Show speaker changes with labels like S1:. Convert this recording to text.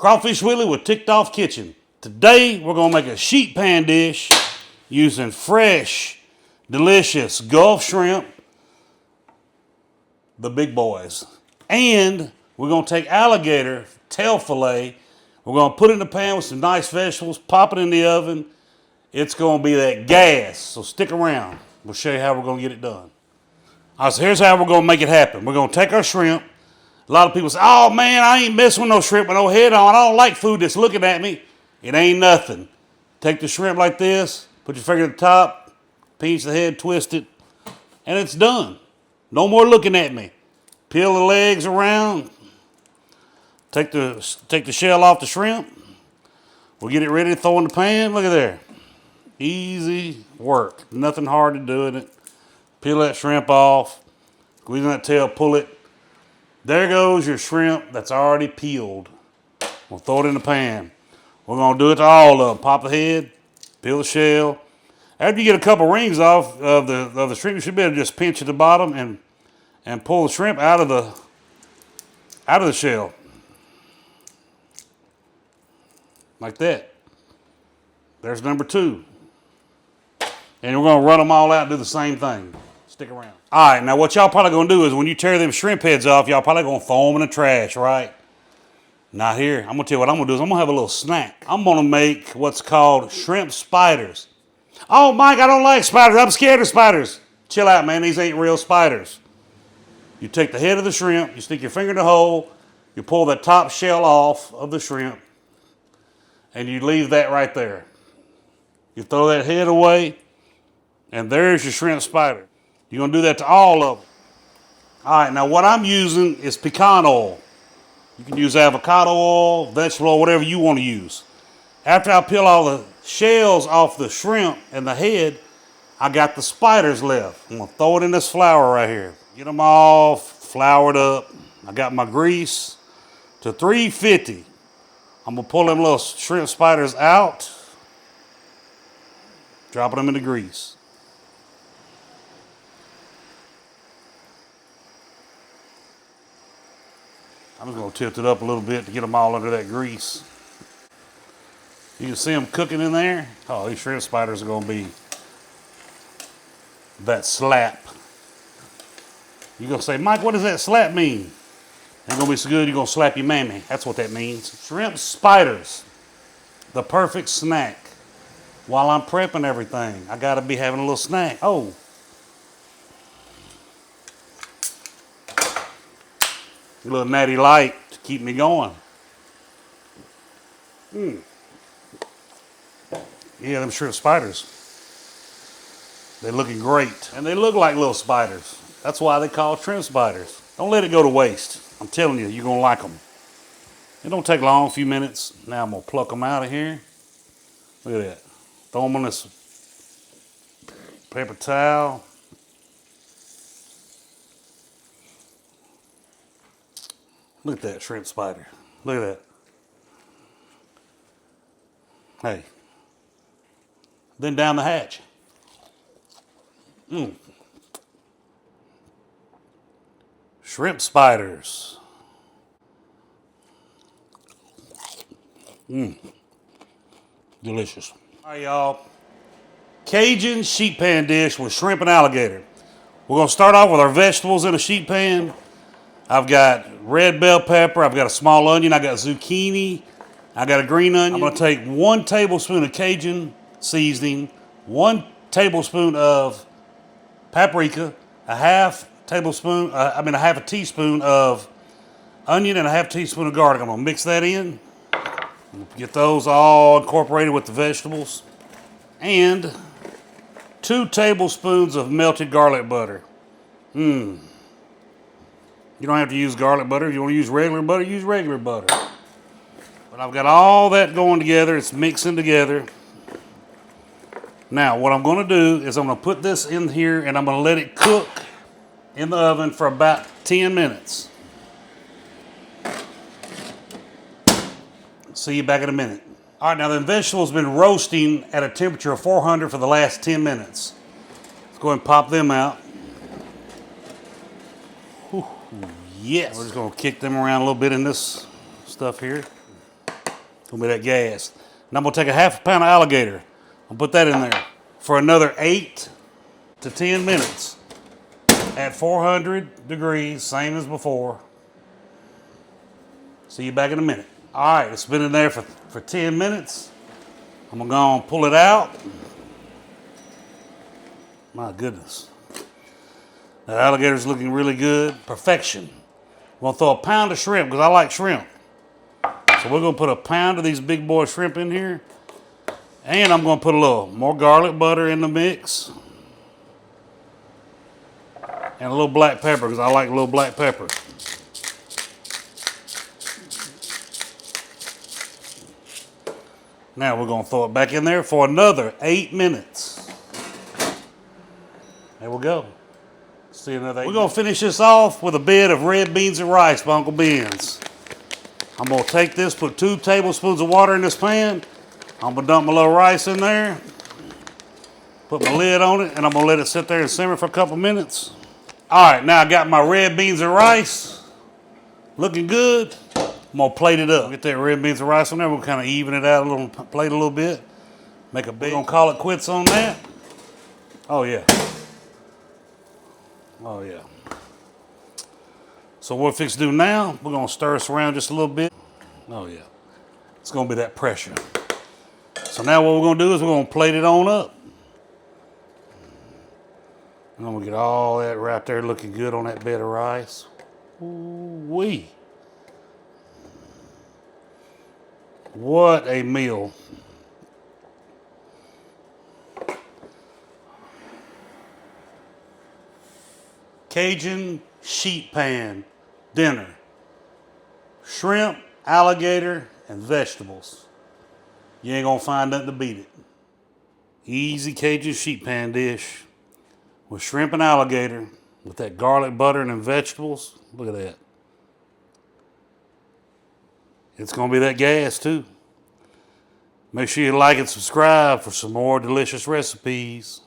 S1: Crawfish Willie with Ticked Off Kitchen. Today we're gonna make a sheet pan dish using fresh, delicious Gulf shrimp, the big boys. And we're gonna take alligator tail fillet. We're gonna put it in the pan with some nice vegetables, pop it in the oven. It's gonna be that gas, so stick around. We'll show you how we're gonna get it done. All right, so here's how we're gonna make it happen. We're gonna take our shrimp. A lot of people say, oh man, I ain't messing with no shrimp with no head on. I don't like food that's looking at me. It ain't nothing. Take the shrimp like this, put your finger at the top, pinch the head, twist it, and it's done. No more looking at me. Peel the legs around. Take the shell off the shrimp. We'll get it ready to throw in the pan. Look at there. Easy work. Nothing hard to do in it. Peel that shrimp off. Squeeze on that tail, pull it. There goes your shrimp that's already peeled. We'll throw it in the pan. We're gonna do it to all of them. Pop the head, peel the shell. After you get a couple rings off of the shrimp, you should be able to just pinch at the bottom and pull the shrimp out of the shell. Like that. There's number 2. And we're gonna run them all out and do the same thing. Stick around. All right, now what y'all probably gonna do is when you tear them shrimp heads off, y'all probably gonna throw them in the trash, right? Not here. I'm gonna tell you what I'm gonna do is I'm gonna have a little snack. I'm gonna make what's called shrimp spiders. Oh, Mike, I don't like spiders. I'm scared of spiders. Chill out, man. These ain't real spiders. You take the head of the shrimp, you stick your finger in the hole, you pull the top shell off of the shrimp, and you leave that right there. You throw that head away, and there's your shrimp spider. You're gonna do that to all of them. All right, now what I'm using is pecan oil. You can use avocado oil, vegetable oil, whatever you want to use. After I peel all the shells off the shrimp and the head, I got the spiders left. I'm gonna throw it in this flour right here. Get them all floured up. I got my grease to 350. I'm gonna pull them little shrimp spiders out, dropping them in the grease. I'm just gonna tilt it up a little bit to get them all under that grease. You can see them cooking in there. Oh, these shrimp spiders are gonna be that slap. You're gonna say, Mike, what does that slap mean? Ain't gonna be so good, you're gonna slap your mammy. That's what that means. Shrimp spiders, the perfect snack. While I'm prepping everything, I gotta be having a little snack. Oh. A little natty light to keep me going. Yeah, them shrimp spiders. They're looking great. And they look like little spiders. That's why they call shrimp spiders. Don't let it go to waste. I'm telling you, you're gonna like them. It don't take long, a few minutes. Now I'm gonna pluck them out of here. Look at that. Throw them on this paper towel. Look at that shrimp spider. Look at that. Hey. Then down the hatch. Shrimp spiders. Delicious. All right, y'all. Cajun sheet pan dish with shrimp and alligator. We're gonna start off with our vegetables in a sheet pan. I've got red bell pepper, I've got a small onion, I got zucchini, I got a green onion. I'm gonna take 1 tablespoon of Cajun seasoning, 1 tablespoon of paprika, a half a teaspoon of onion, and a half teaspoon of garlic. I'm gonna mix that in. Get those all incorporated with the vegetables. And 2 tablespoons of melted garlic butter. You don't have to use garlic butter. If you want to use regular butter, use regular butter. But I've got all that going together. It's mixing together. Now, what I'm going to do is I'm going to put this in here and I'm going to let it cook in the oven for about 10 minutes. See you back in a minute. All right, now the vegetable's been roasting at a temperature of 400 for the last 10 minutes. Let's go ahead and pop them out. Yes. We're just gonna kick them around a little bit in this stuff here. Gonna be that gas. And I'm gonna take a half a pound of alligator. I'll put that in there for another 8 to 10 minutes at 400 degrees, same as before. See you back in a minute. All right, it's been in there for 10 minutes. I'm gonna go and pull it out. My goodness. That alligator's looking really good. Perfection. I'm gonna throw a pound of shrimp because I like shrimp. So we're gonna put a pound of these big boy shrimp in here. And I'm gonna put a little more garlic butter in the mix. And a little black pepper because I like a little black pepper. Now we're gonna throw it back in there for another 8 minutes. There we go. See another 8 We're gonna finish this off with a bed of red beans and rice by Uncle Ben's. I'm gonna take this, put 2 tablespoons of water in this pan. I'm gonna dump my little rice in there, put my lid on it, and I'm gonna let it sit there and simmer for a couple minutes. All right, now I got my red beans and rice. Looking good. I'm gonna plate it up. Get that red beans and rice on there. We'll kind of even it out a little, plate a little bit. Make a big. We're gonna call it quits on that. Oh yeah. Oh yeah. So what we're fixing to do now, we're gonna stir this around just a little bit. Oh yeah. It's gonna be that pressure. So now what we're gonna do is we're gonna plate it on up. And I'm gonna get all that right there looking good on that bed of rice. Ooh-wee. What a meal. Cajun sheet pan dinner. Shrimp, alligator, and vegetables. You ain't gonna find nothing to beat it. Easy Cajun sheet pan dish with shrimp and alligator with that garlic butter and them vegetables. Look at that. It's gonna be that gas too. Make sure you like and subscribe for some more delicious recipes.